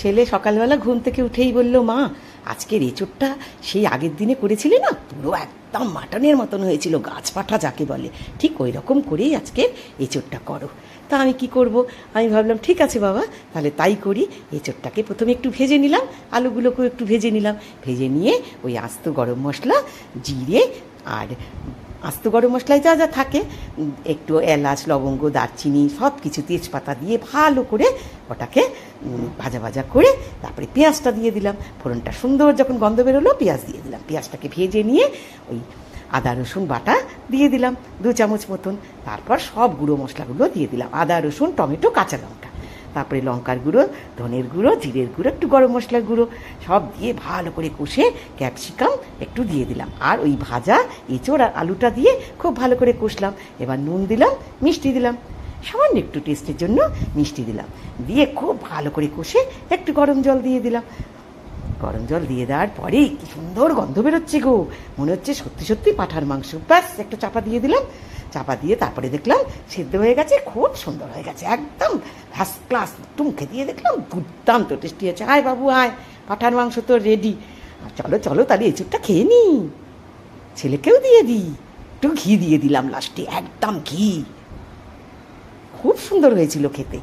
ছেলে সকালবেলা ঘুম থেকে উঠেই বলল, মা আজকের এঁচোড়টা সেই আগের দিনে করেছিলে না, পুরো একদম মাটনের মতন হয়েছিল, গাছ পাঠা যাকে বলে, ঠিক ওই রকম করেই আজকের এঁচোড়টা করো। তা আমি কি করব, আমি ভাবলাম ঠিক আছে বাবা, তাহলে তাই করি। এঁচোড়টাকে প্রথমে একটু ভেজে নিলাম, আলুগুলোকেও একটু ভেজে নিলাম, ভেজে নিয়ে ওই আস্ত গরম মশলা, জিরে আর আস্ত গরম মশলায় যা যা থাকে, একটু এলাচ, লবঙ্গ, দারচিনি সব কিছু, তেজপাতা দিয়ে ভালো করে ওটাকে ভাজা ভাজা করে তারপরে পেঁয়াজটা দিয়ে দিলাম। ফোড়নটা সুন্দর যখন গন্ধ বেরোলো, পেঁয়াজ দিয়ে দিলাম। পেঁয়াজটাকে ভেজে নিয়ে ওই আদা রসুন বাটা দিয়ে দিলাম 2 চামচ মতন। তারপর সব গুঁড়ো মশলাগুলো দিয়ে দিলাম, আদা রসুন, টমেটো, কাঁচা লঙ্কা, তারপরে লঙ্কার গুঁড়ো, ধনের গুঁড়ো, জিরের গুঁড়ো, একটু গরম মশলার গুঁড়ো সব দিয়ে ভালো করে কষে ক্যাপসিকাম একটু দিয়ে দিলাম, আর ওই ভাজা এঁচোড় আর আলুটা দিয়ে খুব ভালো করে কষলাম। এবার নুন দিলাম, মিষ্টি দিলাম, সামান্য একটু টেস্টের জন্য মিষ্টি দিলাম, দিয়ে খুব ভালো করে কষে একটু গরম জল দিয়ে দিলাম। গরম জল দিয়ে দেওয়ার পরে কি সুন্দর গন্ধ বেরোচ্ছে গো, মনে হচ্ছে সত্যি সত্যি পাঁঠার মাংস। ব্যাস একটু চাপা দিয়ে দিলাম, চাপা দিয়ে তারপরে দেখলাম সেদ্ধ হয়ে গেছে, খুব সুন্দর হয়ে গেছে, একদম ফার্স্ট ক্লাস। একটু মুখে দিয়ে দেখলাম দুর্দান্ত টেস্টি আছে। আয় বাবু আয়, পাঁঠার মাংস তো রেডি। চলো চলো তাহলে এঁচোড়টা খেয়ে নি, ছেলেকেও দিয়ে দিই। একটু ঘি দিয়ে দিলাম লাস্টে, একদম ঘি, খুব সুন্দর হয়েছিল খেতে।